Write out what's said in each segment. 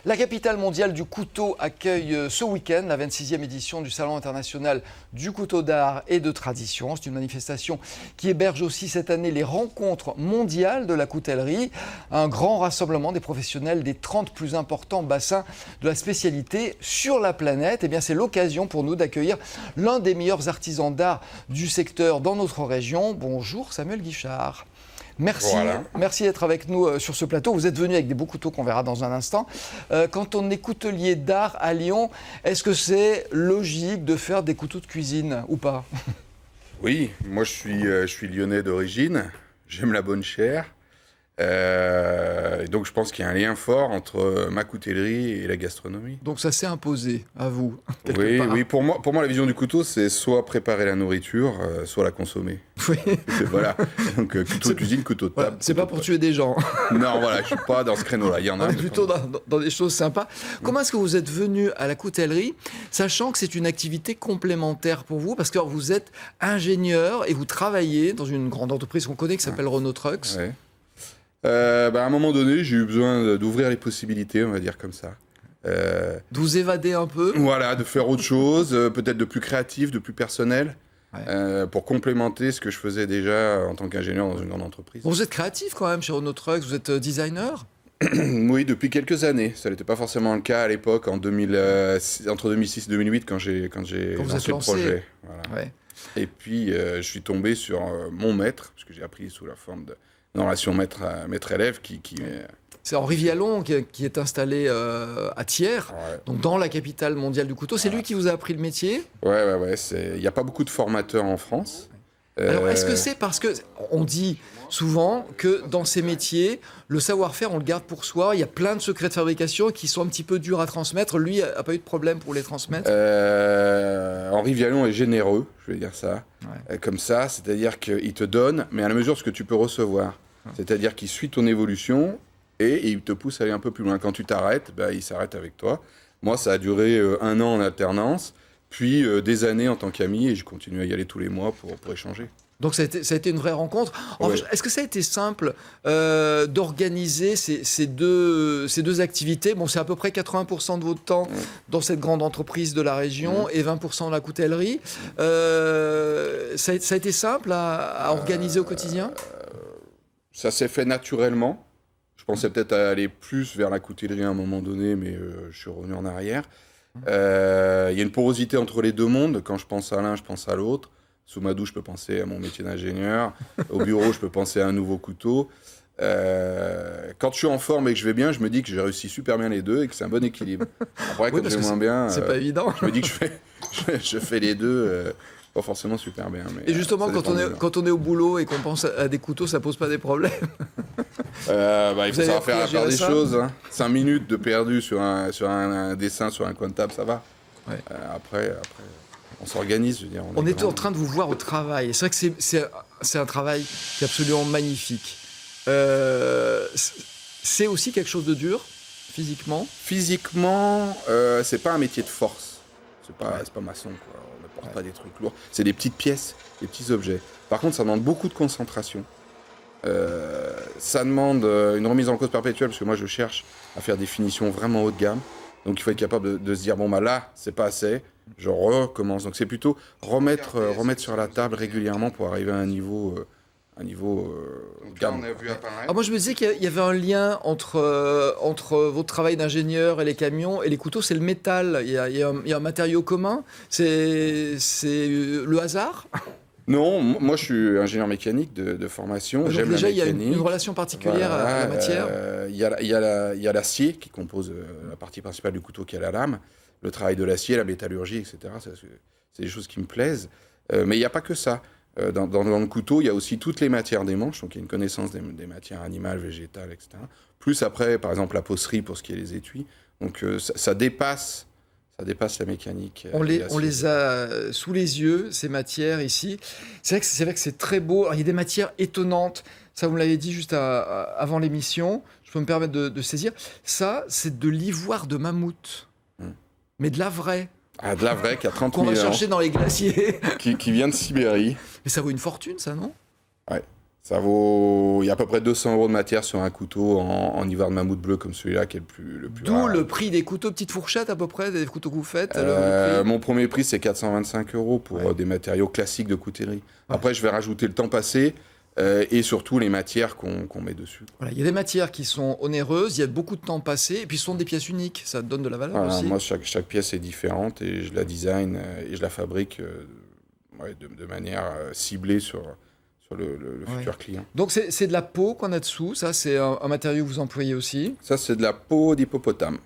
La capitale mondiale du couteau accueille ce week-end la 26e édition du Salon international du couteau d'art et de tradition. C'est une manifestation qui héberge aussi cette année les rencontres mondiales de la coutellerie, un grand rassemblement des professionnels des 30 plus importants bassins de la spécialité sur la planète. Eh bien, c'est l'occasion pour nous d'accueillir l'un des meilleurs artisans d'art du secteur dans notre région. Bonjour Samuel Guichard. Merci d'être avec nous sur ce plateau. Vous êtes venu avec des beaux couteaux qu'on verra dans un instant. Quand on est coutelier d'art à Lyon, est-ce que c'est logique de faire des couteaux de cuisine ou pas? Oui, moi je suis lyonnais d'origine, j'aime la bonne chair. Donc je pense qu'il y a un lien fort entre ma coutellerie et la gastronomie. Donc ça s'est imposé à vous. Oui, pour moi la vision du couteau, c'est soit préparer la nourriture, soit la consommer. Oui. Voilà. Donc couteau de cuisine, couteau de table. Voilà, c'est pas pour tuer des gens. Non, voilà, je suis pas dans ce créneau-là. Il y en a. On est plutôt dans des choses sympas. Comment est-ce que vous êtes venu à la coutellerie, sachant que c'est une activité complémentaire pour vous, parce que vous êtes ingénieur et vous travaillez dans une grande entreprise qu'on connaît qui s'appelle Renault Trucks. Ouais. À un moment donné, j'ai eu besoin d'ouvrir les possibilités, on va dire comme ça. De vous évader un peu. Voilà, de faire autre chose, peut-être de plus créatif, de plus personnel, pour complémenter ce que je faisais déjà en tant qu'ingénieur dans une grande entreprise. Bon, vous êtes créatif quand même chez Renault Trucks, vous êtes designer. Oui, depuis quelques années. Ça n'était pas forcément le cas à l'époque, entre 2006 et 2008, quand j'ai lancé le projet. Voilà. Ouais. Et puis, je suis tombé sur mon maître, parce que j'ai appris sous la forme d'une relation maître-élève qui C'est Henri Vialon qui est installé à Thiers, donc dans la capitale mondiale du couteau. C'est lui qui vous a appris le métier? Ouais. Il n'y a pas beaucoup de formateurs en France. Alors, est-ce que c'est parce que on dit souvent que dans ces métiers, le savoir-faire, on le garde pour soi. Il y a plein de secrets de fabrication qui sont un petit peu durs à transmettre. Lui n'a pas eu de problème pour les transmettre. Henri Vialon est généreux, je vais dire ça. Comme ça, c'est-à-dire qu'il te donne, mais à la mesure de ce que tu peux recevoir. C'est-à-dire qu'il suit ton évolution et il te pousse à aller un peu plus loin. Quand tu t'arrêtes, il s'arrête avec toi. Moi, ça a duré 1 an en alternance, puis des années en tant qu'ami, et je continue à y aller tous les mois pour échanger. Donc ça a été une vraie rencontre. Est-ce que ça a été simple d'organiser ces deux activités? Bon, c'est à peu près 80% de votre temps dans cette grande entreprise de la région et 20% de la coutellerie. Ça a été simple à organiser au quotidien? Ça s'est fait naturellement. Je pensais peut-être aller plus vers la coutellerie à un moment donné, mais je suis revenu en arrière. Il y a une porosité entre les deux mondes. Quand je pense à l'un, je pense à l'autre. Sous ma douche, je peux penser à mon métier d'ingénieur. Au bureau, je peux penser à un nouveau couteau. Quand je suis en forme et que je vais bien, je me dis que j'ai réussi super bien les deux et que c'est un bon équilibre. Après, quand je vais moins bien, c'est pas évident. Je me dis que je fais les deux. Pas forcément super bien. Mais et justement, quand on est au boulot et qu'on pense à des couteaux, ça pose pas des problèmes? Il faut savoir faire des choses. 5 minutes de perdu sur un dessin, sur un coin de table, ça va. Ouais. Après, on s'organise. Je veux dire, on est en train de vous voir au travail. Et c'est vrai que c'est un travail qui est absolument magnifique. C'est aussi quelque chose de dur, physiquement? Physiquement, c'est pas un métier de force. C'est pas maçon, quoi. On ne porte pas des trucs lourds. C'est des petites pièces, des petits objets. Par contre, ça demande beaucoup de concentration. Ça demande une remise en cause perpétuelle, parce que moi, je cherche à faire des finitions vraiment haut de gamme. Donc, il faut être capable de se dire, là, c'est pas assez. Je recommence. Donc, c'est plutôt remettre sur la table régulièrement pour arriver à un niveau gamme. On a vu apparaître. Alors moi, je me disais qu'il y avait un lien entre votre travail d'ingénieur et les camions et les couteaux, c'est le métal. Il y a un matériau commun. C'est le hasard? Non, moi je suis ingénieur mécanique de formation. Donc j'aime déjà, la mécanique. Il y a une relation particulière à la matière. Il y a l'acier qui compose la partie principale du couteau, qui est la lame. Le travail de l'acier, la métallurgie, etc. C'est des choses qui me plaisent. Mais il n'y a pas que ça. Dans le couteau, il y a aussi toutes les matières des manches, donc il y a une connaissance des matières animales, végétales, etc. Plus après, par exemple, la pocerie pour ce qui est des étuis. Donc ça dépasse la mécanique. On les a sous les yeux, ces matières ici. C'est vrai que c'est très beau. Alors, il y a des matières étonnantes. Ça, vous me l'avez dit juste avant l'émission. Je peux me permettre de saisir. Ça, c'est de l'ivoire de mammouth. Mais de la vraie. Ah, de la vraie, qui a 30 000 ans. Qu'on va chercher dans les glaciers. qui vient de Sibérie. Mais ça vaut une fortune, ça, non? Ouais. Il y a à peu près 200 € de matière sur un couteau en ivoire de mammouth bleu comme celui-là qui est le plus D'où rare. le prix des couteaux, petites fourchettes à peu près, des couteaux que vous faites le prix. Mon premier prix, c'est 425 € pour des matériaux classiques de coutellerie. Après, je vais rajouter le temps passé et surtout les matières qu'on met dessus. Voilà, il y a des matières qui sont onéreuses, il y a beaucoup de temps passé, et puis ce sont des pièces uniques, ça donne de la valeur aussi. Moi, chaque pièce est différente et je la design et je la fabrique de manière ciblée sur le futur client. Donc c'est de la peau qu'on a dessous, ça c'est un matériau que vous employez aussi. Ça, c'est de la peau d'hippopotame.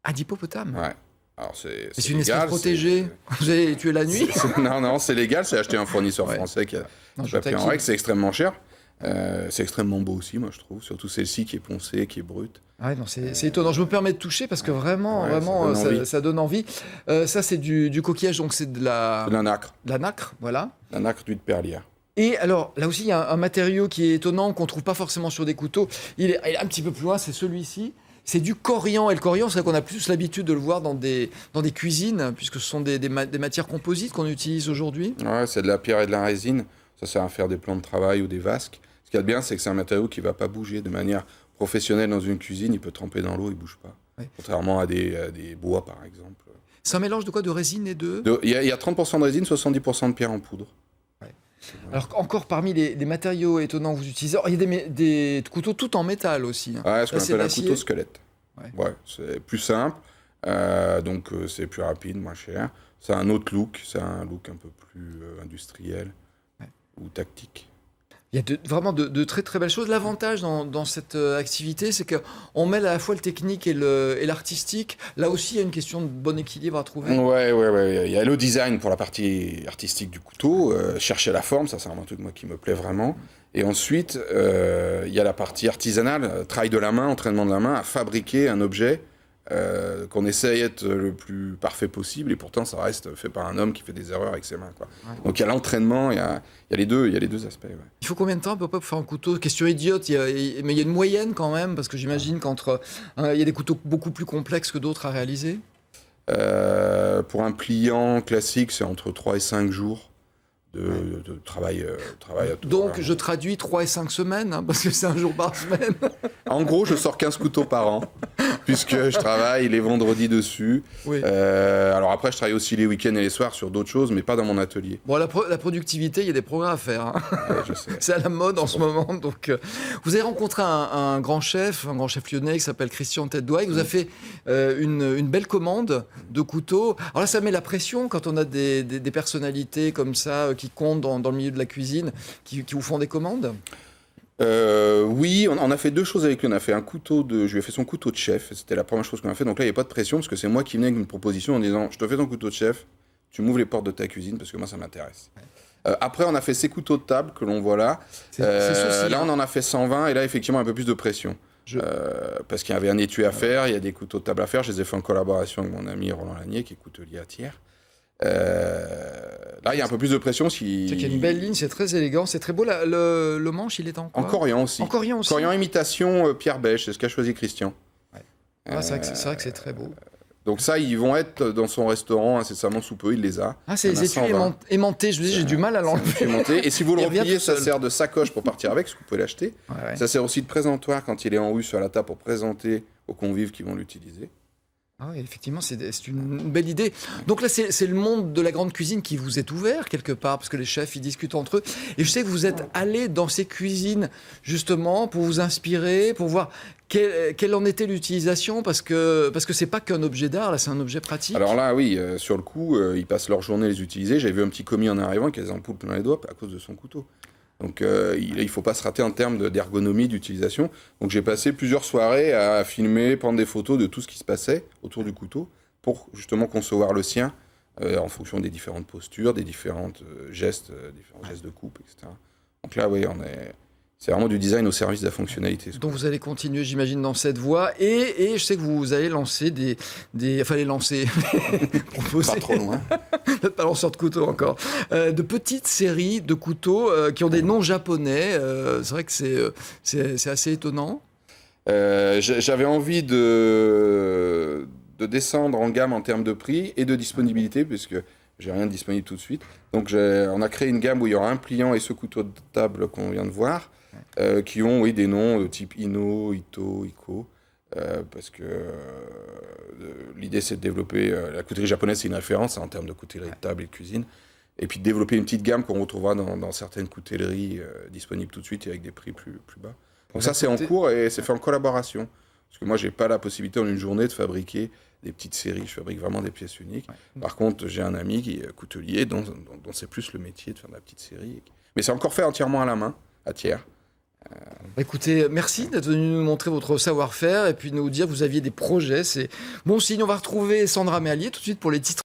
Ah, d'hippopotame. Ouais. Alors, c'est une légal, espèce protégée. Vous avez tué la nuit. Non, c'est légal, c'est acheté un fournisseur français qui a pris en règle, c'est extrêmement cher. C'est extrêmement beau aussi, moi je trouve, surtout celle-ci qui est poncée, qui est brute. Ah non, c'est étonnant. Je me permets de toucher parce que vraiment, ça donne envie. Ça, c'est du coquillage, donc c'est de la nacre. De la nacre, voilà. La nacre d'huile perlière. Et alors, là aussi, il y a un matériau qui est étonnant, qu'on ne trouve pas forcément sur des couteaux. Il est un petit peu plus loin, c'est celui-ci. C'est du corian. Et le corian, c'est vrai qu'on a plus l'habitude de le voir dans des cuisines, puisque ce sont des matières composites qu'on utilise aujourd'hui. Ouais, c'est de la pierre et de la résine. Ça sert à faire des plans de travail ou des vasques. Ce qu'il y a de bien, c'est que c'est un matériau qui ne va pas bouger de manière professionnelle dans une cuisine. Il peut tremper dans l'eau, il ne bouge pas. Ouais. Contrairement à des bois, par exemple. C'est un mélange de quoi? De résine et de... Il y a 30% de résine, 70% de pierre en poudre. Alors encore parmi les matériaux étonnants que vous utilisez, il y a des couteaux tout en métal aussi. Ouais, ce qu'on appelle un couteau squelette. Ouais, c'est plus simple, donc c'est plus rapide, moins cher. C'est un autre look, c'est un look un peu plus industriel ou tactique. Il y a vraiment de très très belles choses. L'avantage dans cette activité, c'est qu'on mêle à la fois le technique et l'artistique. Là aussi, il y a une question de bon équilibre à trouver. Ouais. Il y a le design pour la partie artistique du couteau, chercher la forme, ça c'est un truc moi qui me plaît vraiment. Et ensuite, il y a la partie artisanale, travail de la main, entraînement de la main, à fabriquer un objet qu'on essaye d'être le plus parfait possible, et pourtant ça reste fait par un homme qui fait des erreurs avec ses mains, quoi. Ouais. Donc il y a l'entraînement, il y a les deux aspects. Ouais. Il faut combien de temps à peu près pour faire un couteau? Question idiote, mais il y a une moyenne quand même, parce que j'imagine il y a des couteaux beaucoup plus complexes que d'autres à réaliser. Pour un pliant classique, c'est entre 3 et 5 jours. De travail. Donc, je traduis 3 et 5 semaines, parce que c'est un jour par semaine. En gros, je sors 15 couteaux par an, puisque je travaille les vendredis dessus. Oui. Alors après, je travaille aussi les week-ends et les soirs sur d'autres choses, mais pas dans mon atelier. Bon, la productivité, il y a des progrès à faire. Hein. Ouais, je sais. C'est à la mode en ce moment. Donc, vous avez rencontré un grand chef lyonnais qui s'appelle Christian Tête-Douaille. Vous a fait une belle commande de couteaux. Alors là, ça met la pression quand on a des personnalités comme ça, qui comptent dans le milieu de la cuisine, qui vous font des commandes? Oui, on a fait deux choses avec lui. On a fait je lui ai fait son couteau de chef. C'était la première chose qu'on a fait. Donc là, il n'y a pas de pression parce que c'est moi qui venais avec une proposition en disant je te fais ton couteau de chef, tu m'ouvres les portes de ta cuisine parce que moi ça m'intéresse. Après, on a fait ses couteaux de table que l'on voit là. Là, on en a fait 120 et là, effectivement, un peu plus de pression. Parce qu'il y avait un étui à faire, il y a des couteaux de table à faire. Je les ai fait en collaboration avec mon ami Roland Lanier, qui est coutelier à Thiers. Là, il y a un peu plus de pression. C'est qu'il y a une belle ligne, c'est très élégant, c'est très beau. Le manche, il est en quoi? En corian aussi. En corian aussi. Corian imitation Pierre Bèche, c'est ce qu'a choisi Christian. Ouais. C'est vrai que c'est très beau. Donc ça, ils vont être dans son restaurant incessamment sous peu, il les a. Ah, c'est les étuis aimantés, je vous dis, j'ai du mal à l'enlever. Et si vous le repliez, ça sert de sacoche pour partir avec, parce que vous pouvez l'acheter. Ouais. Ça sert aussi de présentoir quand il est en rue sur la table pour présenter aux convives qui vont l'utiliser. Ah oui, effectivement, c'est une belle idée. Donc là, c'est le monde de la grande cuisine qui vous est ouvert quelque part, parce que les chefs, ils discutent entre eux. Et je sais que vous êtes allé dans ces cuisines, justement, pour vous inspirer, pour voir quelle en était l'utilisation, parce que c'est pas qu'un objet d'art, là, c'est un objet pratique. Alors là, oui, sur le coup, ils passent leur journée à les utiliser. J'avais vu un petit commis en arrivant qui a des ampoules plein les doigts à cause de son couteau. Donc il ne faut pas se rater en termes d'ergonomie, d'utilisation. Donc j'ai passé plusieurs soirées à filmer, prendre des photos de tout ce qui se passait autour du couteau pour justement concevoir le sien en fonction des différentes postures, des différents gestes de coupe, etc. Donc là, oui, c'est vraiment du design au service de la fonctionnalité. Donc vous allez continuer, j'imagine, dans cette voie. Et je sais que vous allez lancer proposer. Pas trop loin. Peut-être pas lanceur de couteaux encore. De petites séries de couteaux qui ont des noms japonais. C'est vrai que c'est assez étonnant. J'avais envie de descendre en gamme en termes de prix et de disponibilité, puisque j'ai rien de disponible tout de suite. Donc on a créé une gamme où il y aura un pliant et ce couteau de table qu'on vient de voir, qui ont des noms de type Ino, Ito, Iko. Parce que l'idée c'est de développer, la coutellerie japonaise c'est une référence en termes de coutellerie de table et de cuisine, et puis de développer une petite gamme qu'on retrouvera dans certaines coutelleries disponibles tout de suite et avec des prix plus bas. Donc ça c'est en cours et c'est fait en collaboration, parce que moi j'ai pas la possibilité en une journée de fabriquer des petites séries, je fabrique vraiment des pièces uniques. Par contre j'ai un ami qui est coutelier dont c'est plus le métier de faire de la petite série, mais c'est encore fait entièrement à la main, à tiers. Écoutez, merci d'être venu nous montrer votre savoir-faire et puis nous dire que vous aviez des projets. C'est bon signe. On va retrouver Sandra Merlier tout de suite pour les titres.